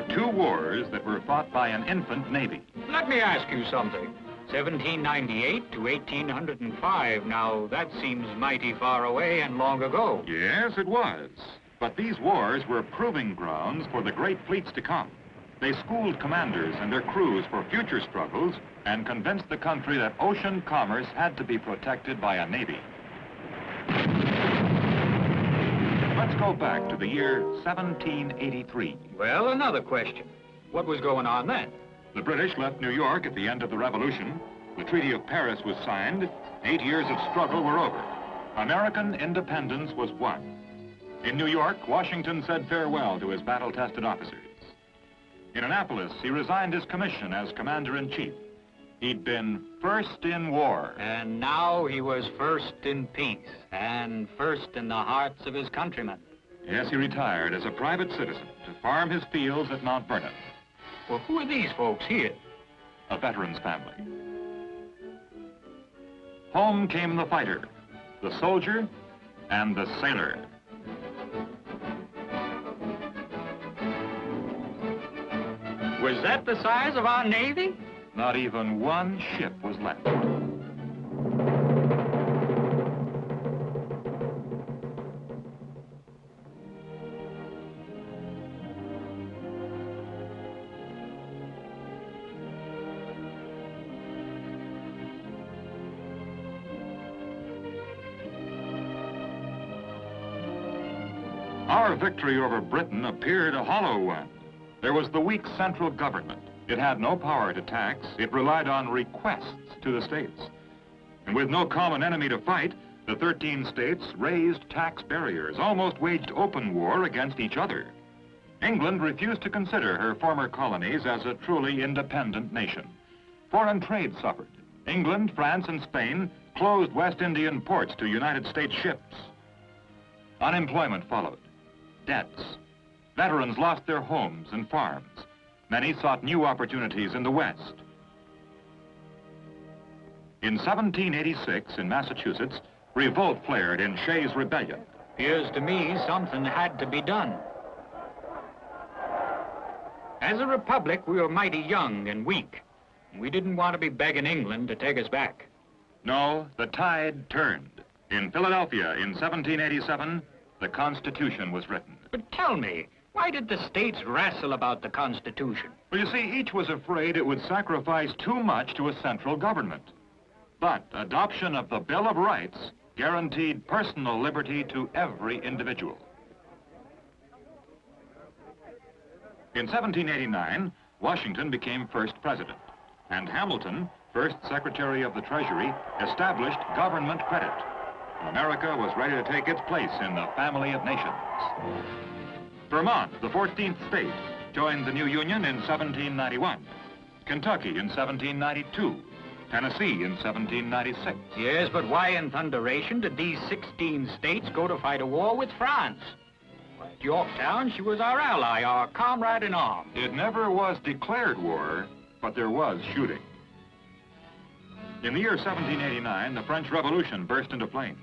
were two wars that were fought by an infant navy. Let me ask you something. 1798 to 1805, now that seems mighty far away and long ago. Yes, it was. But these wars were proving grounds for the great fleets to come. They schooled commanders and their crews for future struggles and convinced the country that ocean commerce had to be protected by a navy. Let's go back to the year 1783. Well, another question. What was going on then? The British left New York at the end of the Revolution. The Treaty of Paris was signed. 8 years of struggle were over. American independence was won. In New York, Washington said farewell to his battle-tested officers. In Annapolis, he resigned his commission as commander-in-chief. He'd been first in war. And now he was first in peace, and first in the hearts of his countrymen. Yes, he retired as a private citizen to farm his fields at Mount Vernon. Well, who are these folks here? A veteran's family. Home came the fighter, the soldier, and the sailor. Was that the size of our Navy? Not even one ship was left. Our victory over Britain appeared a hollow one. There was the weak central government. It had no power to tax. It relied on requests to the states. And with no common enemy to fight, the 13 states raised tax barriers, almost waged open war against each other. England refused to consider her former colonies as a truly independent nation. Foreign trade suffered. England, France, and Spain closed West Indian ports to United States ships. Unemployment followed. Debts. Veterans lost their homes and farms. Many sought new opportunities in the West. In 1786, in Massachusetts, revolt flared in Shays' Rebellion. Appears to me something had to be done. As a republic, we were mighty young and weak. We didn't want to be begging England to take us back. No, the tide turned. In Philadelphia, in 1787, the Constitution was written. But tell me, why did the states wrestle about the Constitution? Well, you see, each was afraid it would sacrifice too much to a central government. But adoption of the Bill of Rights guaranteed personal liberty to every individual. In 1789, Washington became first president, and Hamilton, first Secretary of the Treasury, established government credit. America was ready to take its place in the family of nations. Vermont, the 14th state, joined the new union in 1791. Kentucky in 1792. Tennessee in 1796. Yes, but why in thunderation did these 16 states go to fight a war with France? At Yorktown, she was our ally, our comrade in arms. It never was declared war, but there was shooting. In the year 1789, the French Revolution burst into flames.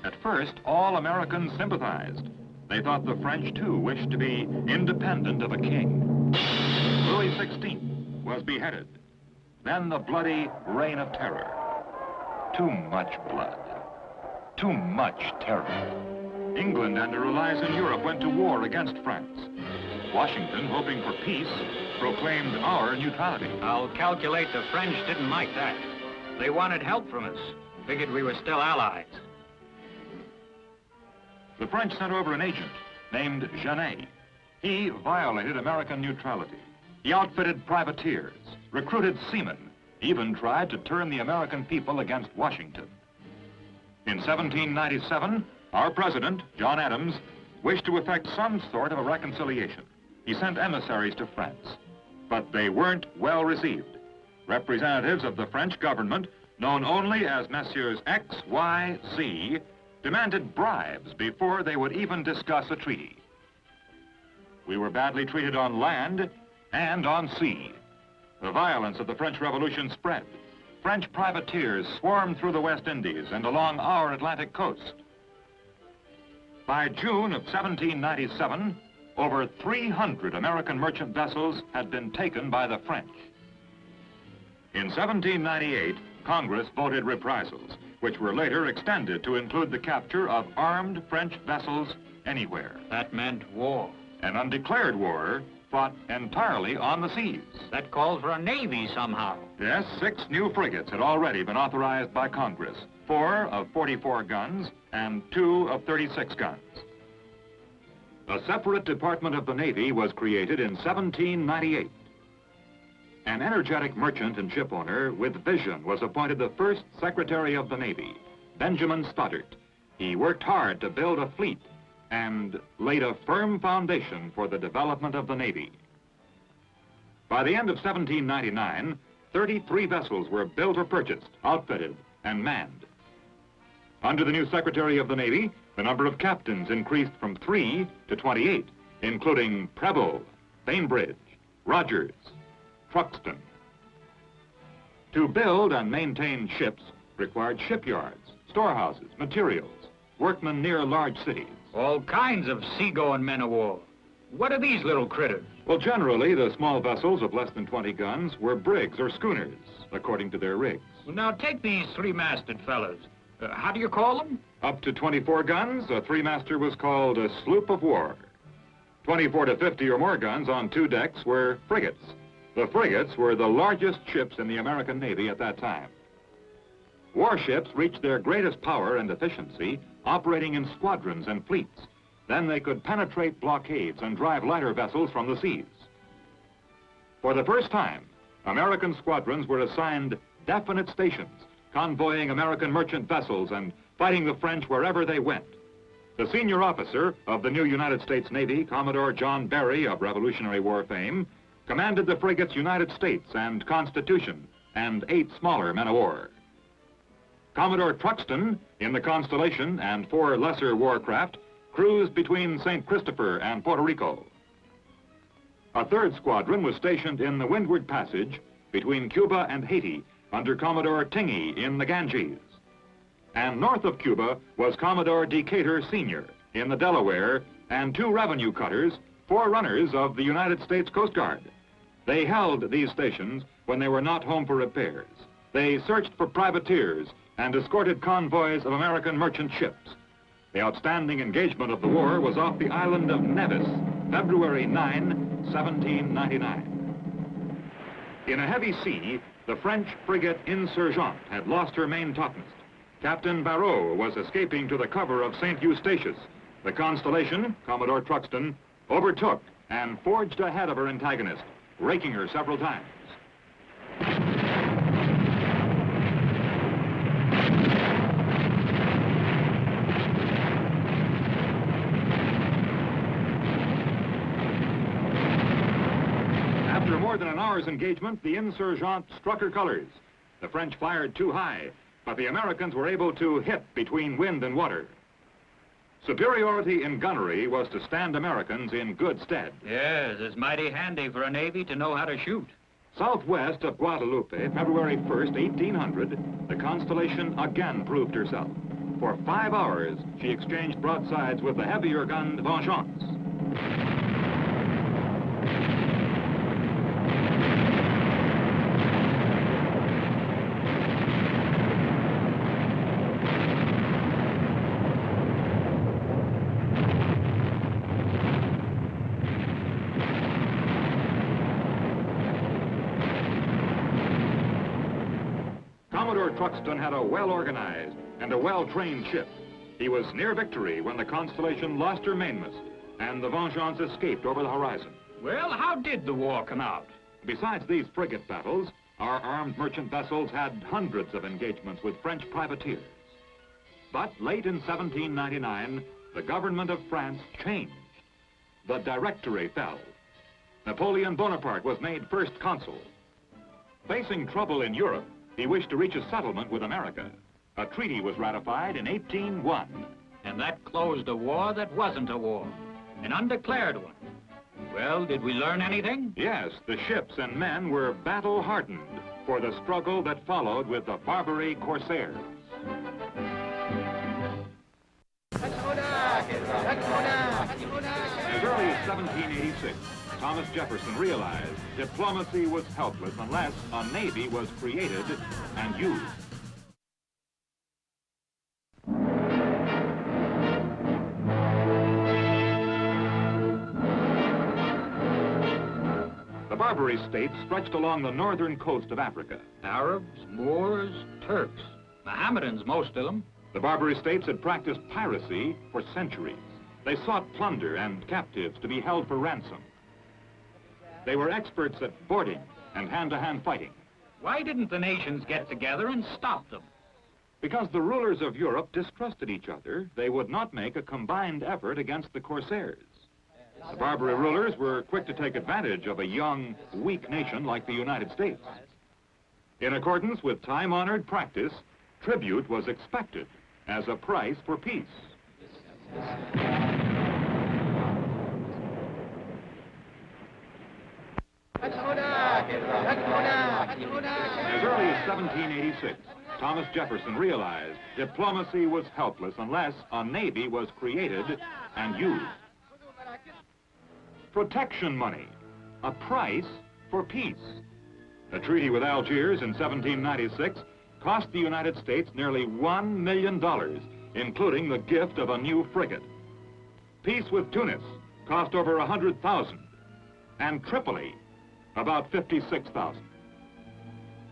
At first, all Americans sympathized. They thought the French, too, wished to be independent of a king. Louis XVI was beheaded. Then the bloody Reign of Terror. Too much blood. Too much terror. England and her allies in Europe went to war against France. Washington, hoping for peace, proclaimed our neutrality. I'll calculate the French didn't like that. They wanted help from us. Figured we were still allies. The French sent over an agent named Genet. He violated American neutrality. He outfitted privateers, recruited seamen, even tried to turn the American people against Washington. In 1797, our president, John Adams, wished to effect some sort of a reconciliation. He sent emissaries to France, but they weren't well received. Representatives of the French government, known only as Messieurs X, Y, Z, demanded bribes before they would even discuss a treaty. We were badly treated on land and on sea. The violence of the French Revolution spread. French privateers swarmed through the West Indies and along our Atlantic coast. By June of 1797, over 300 American merchant vessels had been taken by the French. In 1798, Congress voted reprisals, which were later extended to include the capture of armed French vessels anywhere. That meant war. An undeclared war fought entirely on the seas. That called for a navy somehow. Yes, 6 new frigates had already been authorized by Congress, 4 of 44 guns and 2 of 36 guns. A separate department of the Navy was created in 1798. An energetic merchant and ship owner with vision was appointed the first Secretary of the Navy, Benjamin Stoddert. He worked hard to build a fleet and laid a firm foundation for the development of the Navy. By the end of 1799, 33 vessels were built or purchased, outfitted, and manned. Under the new Secretary of the Navy, the number of captains increased from 3 to 28, including Preble, Bainbridge, Rogers, Truxton. To build and maintain ships required shipyards, storehouses, materials, workmen near large cities. All kinds of seagoing men of war. What are these little critters? Well, generally, the small vessels of less than 20 guns were brigs or schooners, according to their rigs. Well, now, take these 3-masted fellas. How do you call them? Up to 24 guns, a 3-master was called a sloop of war. 24 to 50 or more guns on 2 decks were frigates. The frigates were the largest ships in the American Navy at that time. Warships reached their greatest power and efficiency operating in squadrons and fleets. Then they could penetrate blockades and drive lighter vessels from the seas. For the first time, American squadrons were assigned definite stations, convoying American merchant vessels and fighting the French wherever they went. The senior officer of the new United States Navy, Commodore John Barry of Revolutionary War fame, commanded the frigates United States and Constitution and 8 smaller men of war. Commodore Truxton, in the Constellation and 4 lesser warcraft, cruised between St. Christopher and Puerto Rico. A 3rd squadron was stationed in the Windward Passage between Cuba and Haiti under Commodore Tingey in the Ganges. And north of Cuba was Commodore Decatur Sr. in the Delaware and 2 revenue cutters, forerunners of the United States Coast Guard. They held these stations when they were not home for repairs. They searched for privateers and escorted convoys of American merchant ships. The outstanding engagement of the war was off the island of Nevis, February 9, 1799. In a heavy sea, the French frigate Insurgente had lost her main topmast. Captain Barrault was escaping to the cover of St. Eustatius. The Constellation, Commodore Truxton, overtook and forged ahead of her antagonist, raking her several times. After more than an hour's engagement, the Insurgente struck her colors. The French fired too high, but the Americans were able to hit between wind and water. Superiority in gunnery was to stand Americans in good stead. Yes, it's mighty handy for a navy to know how to shoot. Southwest of Guadalupe, February 1st, 1800, the Constellation again proved herself. For 5 hours, she exchanged broadsides with the heavier-gunned Vengeance. Commodore Truxton had a well-organized and a well-trained ship. He was near victory when the Constellation lost her mainmast and the Vengeance escaped over the horizon. Well, how did the war come out? Besides these frigate battles, our armed merchant vessels had hundreds of engagements with French privateers. But late in 1799, the government of France changed. The Directory fell. Napoleon Bonaparte was made first consul. Facing trouble in Europe, he wished to reach a settlement with America. A treaty was ratified in 1801. And that closed a war that wasn't a war, an undeclared one. Well, did we learn anything? Yes, the ships and men were battle-hardened for the struggle that followed with the Barbary Corsairs. As early as 1786, Thomas Jefferson realized diplomacy was helpless unless a navy was created and used. The Barbary States stretched along the northern coast of Africa. Arabs, Moors, Turks, Mohammedans, most of them. The Barbary States had practiced piracy for centuries. They sought plunder and captives to be held for ransom. They were experts at boarding and hand-to-hand fighting. Why didn't the nations get together and stop them? Because the rulers of Europe distrusted each other, they would not make a combined effort against the corsairs. The Barbary rulers were quick to take advantage of a young, weak nation like the United States. In accordance with time-honored practice, tribute was expected as a price for peace. As early as 1786, Thomas Jefferson realized diplomacy was helpless unless a navy was created and used. Protection money, a price for peace. A treaty with Algiers in 1796 cost the United States nearly $1 million, including the gift of a new frigate. Peace with Tunis cost over $100,000, and Tripoli about $56,000.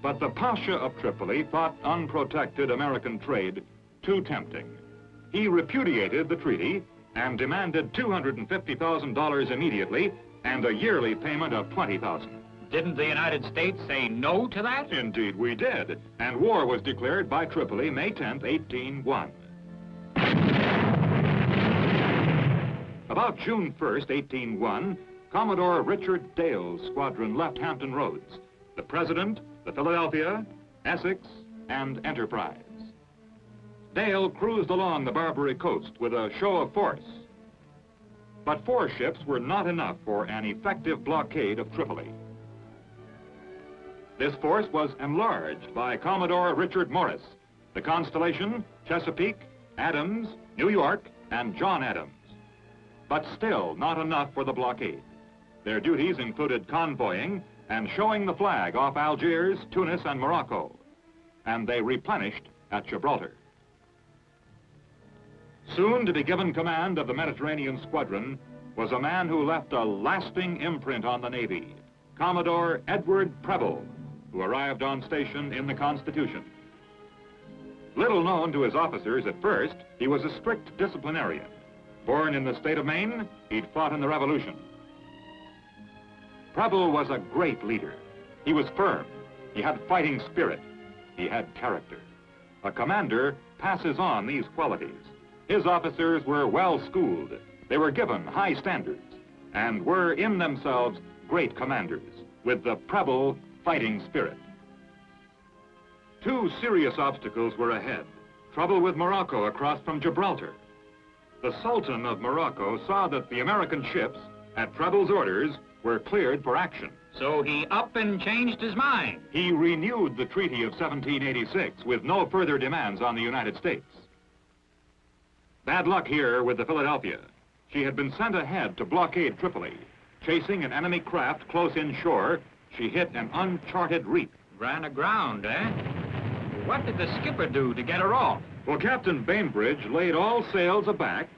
But the Pasha of Tripoli thought unprotected American trade too tempting. He repudiated the treaty and demanded $250,000 immediately and a yearly payment of $20,000. Didn't the United States say no to that? Indeed we did, and war was declared by Tripoli May 10th, 1801. About June 1st, 1801, Commodore Richard Dale's squadron left Hampton Roads. The President, the Philadelphia, Essex, and Enterprise. Dale cruised along the Barbary coast with a show of force. But 4 ships were not enough for an effective blockade of Tripoli. This force was enlarged by Commodore Richard Morris, the Constellation, Chesapeake, Adams, New York, and John Adams. But still not enough for the blockade. Their duties included convoying and showing the flag off Algiers, Tunis, and Morocco. And they replenished at Gibraltar. Soon to be given command of the Mediterranean squadron was a man who left a lasting imprint on the Navy, Commodore Edward Preble, who arrived on station in the Constitution. Little known to his officers at first, he was a strict disciplinarian. Born in the state of Maine, he'd fought in the Revolution. Preble was a great leader. He was firm. He had fighting spirit. He had character. A commander passes on these qualities. His officers were well schooled. They were given high standards and were in themselves great commanders with the Preble fighting spirit. 2 serious obstacles were ahead. Trouble with Morocco across from Gibraltar. The Sultan of Morocco saw that the American ships, at Preble's orders, were cleared for action. So he up and changed his mind. He renewed the Treaty of 1786 with no further demands on the United States. Bad luck here with the Philadelphia. She had been sent ahead to blockade Tripoli. Chasing an enemy craft close inshore, she hit an uncharted reef. Ran aground, eh? What did the skipper do to get her off? Well, Captain Bainbridge laid all sails aback,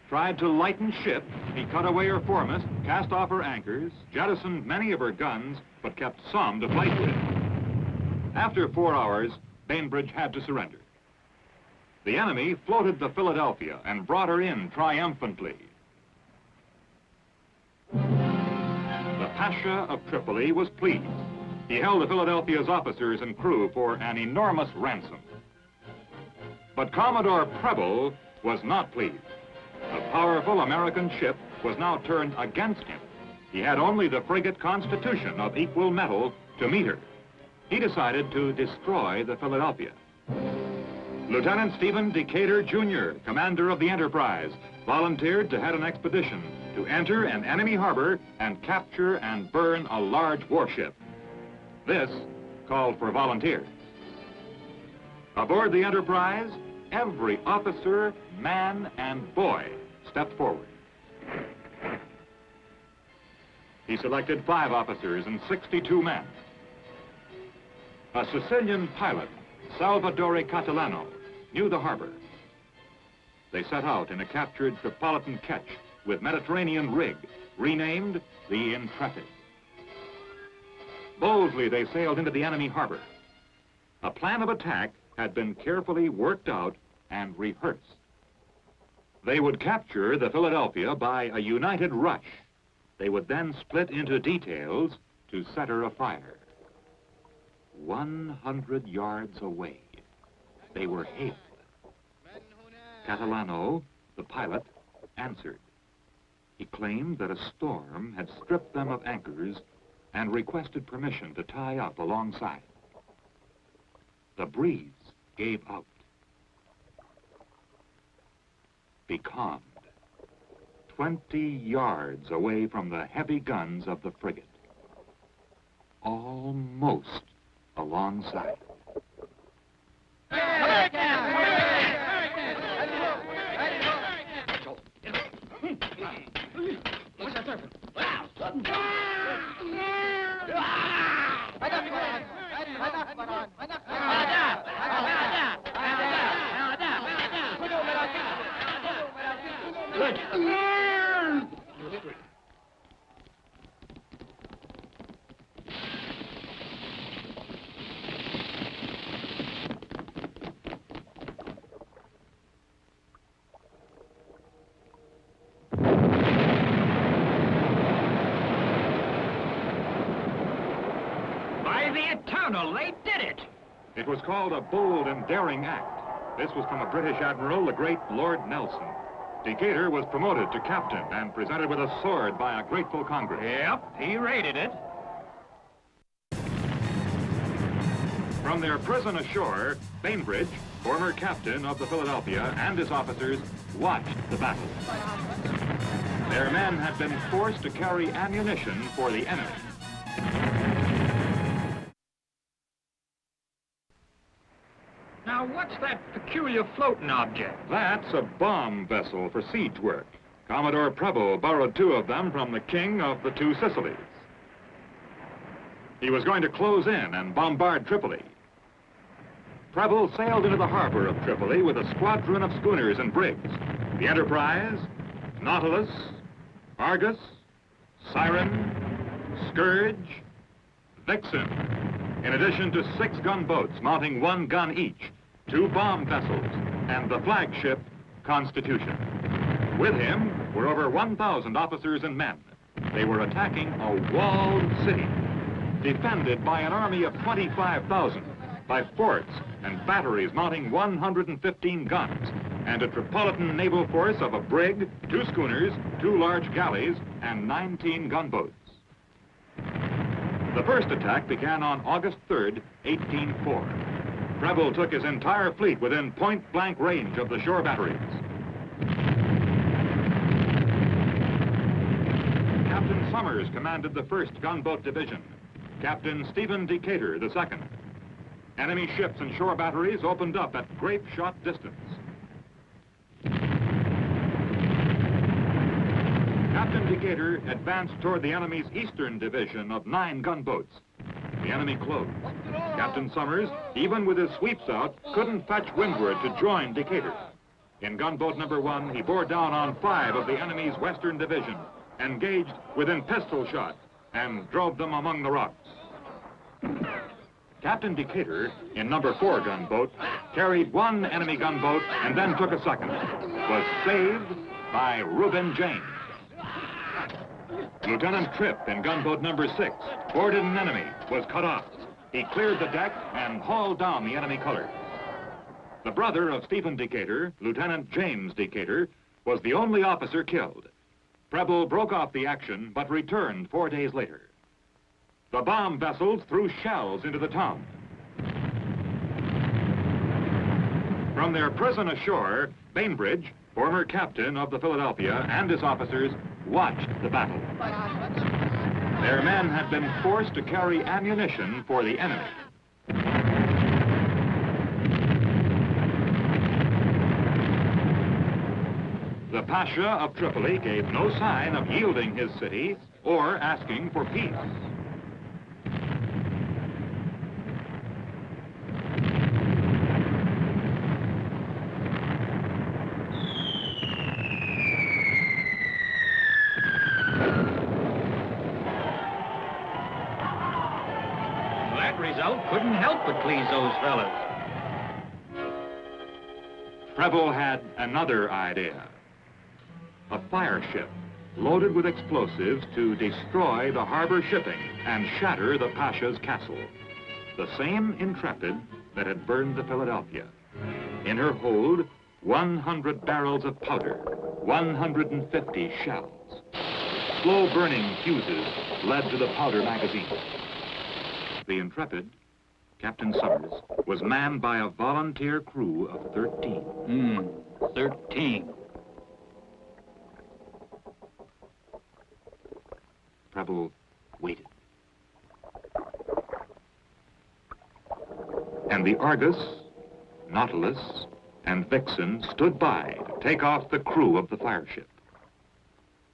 tried to lighten ship. He cut away her foremast, cast off her anchors, jettisoned many of her guns, but kept some to fight with. After 4 hours, Bainbridge had to surrender. The enemy floated the Philadelphia and brought her in triumphantly. The Pasha of Tripoli was pleased. He held the Philadelphia's officers and crew for an enormous ransom. But Commodore Preble was not pleased. A powerful American ship was now turned against him. He had only the frigate Constitution of equal metal to meet her. He decided to destroy the Philadelphia. Lieutenant Stephen Decatur, Jr., commander of the Enterprise, volunteered to head an expedition to enter an enemy harbor and capture and burn a large warship. This called for volunteers. Aboard the Enterprise, every officer, man, and boy stepped forward. He selected 5 officers and 62 men. A Sicilian pilot, Salvatore Catalano, knew the harbor. They set out in a captured Tripolitan ketch with Mediterranean rig, renamed the Intrepid. Boldly, they sailed into the enemy harbor. A plan of attack had been carefully worked out and rehearsed. They would capture the Philadelphia by a united rush. They would then split into details to set her afire. 100 yards away, they were hailed. Catalano, the pilot, answered. He claimed that a storm had stripped them of anchors and requested permission to tie up alongside. The breeze gave out. Becalmed, 20 yards away from the heavy guns of the frigate. Almost alongside. They did it! It was called a bold and daring act. This was from a British admiral, the great Lord Nelson. Decatur was promoted to captain and presented with a sword by a grateful Congress. Yep, he raided it. From their prison ashore, Bainbridge, former captain of the Philadelphia, and his officers watched the battle. Their men had been forced to carry ammunition for the enemy. Now, what's that peculiar floating object? That's a bomb vessel for siege work. Commodore Preble borrowed 2 of them from the king of the 2 Sicilies. He was going to close in and bombard Tripoli. Preble sailed into the harbor of Tripoli with a squadron of schooners and brigs. The Enterprise, Nautilus, Argus, Siren, Scourge, Vixen, in addition to 6 gunboats mounting 1 gun each, 2 bomb vessels, and the flagship Constitution. With him were over 1,000 officers and men. They were attacking a walled city, defended by an army of 25,000, by forts and batteries mounting 115 guns, and a Tripolitan naval force of a brig, 2 schooners, 2 large galleys, and 19 gunboats. The first attack began on August 3rd, 1804. Preble took his entire fleet within point-blank range of the shore batteries. Captain Summers commanded the 1st Gunboat Division. Captain Stephen Decatur, the 2nd. Enemy ships and shore batteries opened up at grape-shot distance. Captain Decatur advanced toward the enemy's eastern division of 9 gunboats. The enemy closed. Captain Summers, even with his sweeps out, couldn't fetch windward to join Decatur. In gunboat number 1, he bore down on 5 of the enemy's western division, engaged within pistol shot, and drove them among the rocks. Captain Decatur, in number 4 gunboat, carried 1 enemy gunboat and then took a 2nd. Was saved by Reuben James. Lieutenant Tripp, in gunboat number 6, boarded an enemy, was cut off. He cleared the deck and hauled down the enemy colors. The brother of Stephen Decatur, Lieutenant James Decatur, was the only officer killed. Preble broke off the action, but returned 4 days later. The bomb vessels threw shells into the town. From their prison ashore, Bainbridge, former captain of the Philadelphia, and his officers watched the battle. Their men had been forced to carry ammunition for the enemy. The Pasha of Tripoli gave no sign of yielding his city or asking for peace. That result couldn't help but please those fellas. Preble had another idea. A fire ship loaded with explosives to destroy the harbor shipping and shatter the Pasha's castle. The same Intrepid that had burned the Philadelphia. In her hold, 100 barrels of powder, 150 shells. Slow-burning fuses led to the powder magazine. The Intrepid, Captain Summers, was manned by a volunteer crew of 13. 13. Preble waited. And the Argus, Nautilus, and Vixen stood by to take off the crew of the fire ship.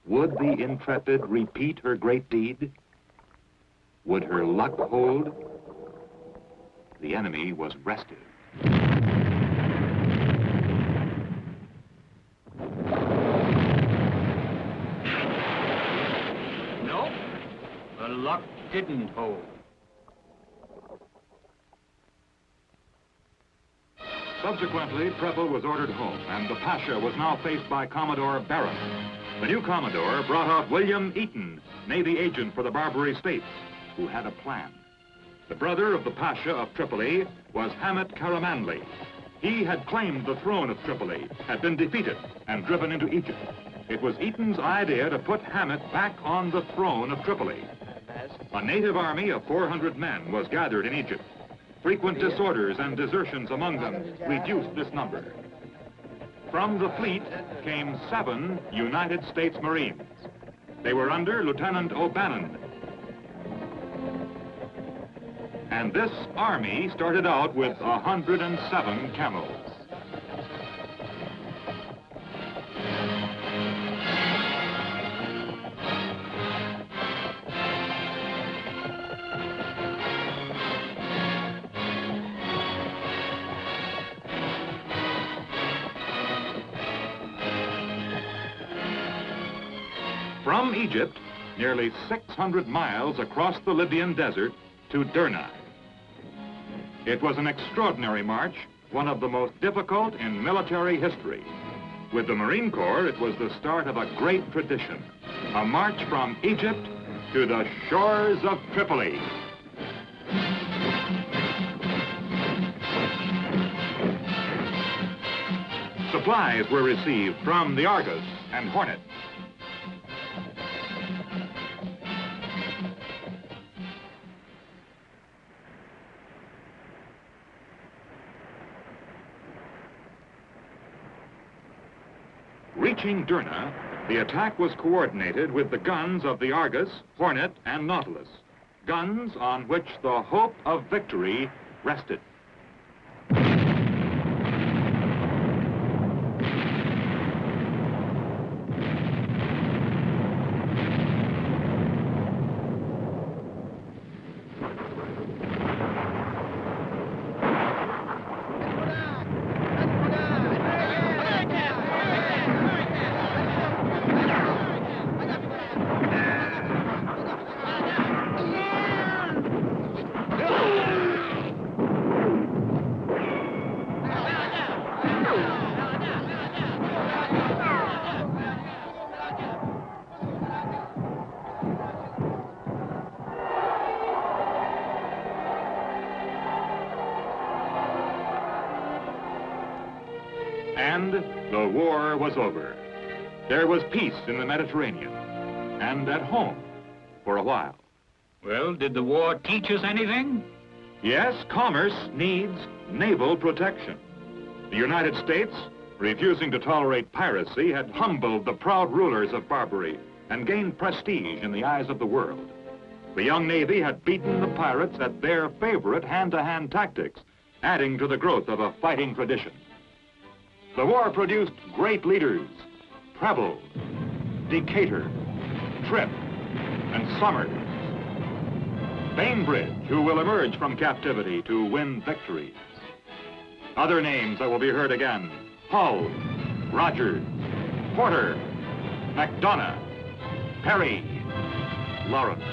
Would the Intrepid repeat her great deed? Would her luck hold? The enemy was restive. No, the luck didn't hold. Subsequently, Preble was ordered home, and the Pasha was now faced by Commodore Barron. The new Commodore brought out William Eaton, Navy agent for the Barbary States, who had a plan. The brother of the Pasha of Tripoli was Hamet Karamanli. He had claimed the throne of Tripoli, had been defeated, and driven into Egypt. It was Eaton's idea to put Hamet back on the throne of Tripoli. A native army of 400 men was gathered in Egypt. Frequent disorders and desertions among them reduced this number. From the fleet came 7 United States Marines. They were under Lieutenant O'Bannon. And this army started out with 107 camels. From Egypt, nearly 600 miles across the Libyan desert to Derna. It was an extraordinary march, one of the most difficult in military history. With the Marine Corps, it was the start of a great tradition, a march from Egypt to the shores of Tripoli. Supplies were received from the Argus and Hornet. Reaching Derna, the attack was coordinated with the guns of the Argus, Hornet, and Nautilus, guns on which the hope of victory rested. And the war was over. There was peace in the Mediterranean and at home for a while. Well, did the war teach us anything? Yes, commerce needs naval protection. The United States, refusing to tolerate piracy, had humbled the proud rulers of Barbary and gained prestige in the eyes of the world. The young Navy had beaten the pirates at their favorite hand-to-hand tactics, adding to the growth of a fighting tradition. The war produced great leaders, Preble, Decatur, Tripp, and Somers. Bainbridge, who will emerge from captivity to win victories. Other names that will be heard again: Hull, Rogers, Porter, McDonough, Perry, Lawrence.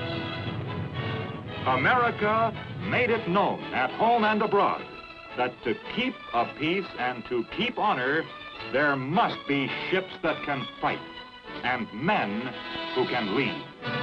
America made it known at home and abroad that to keep a peace and to keep honor, there must be ships that can fight and men who can lead.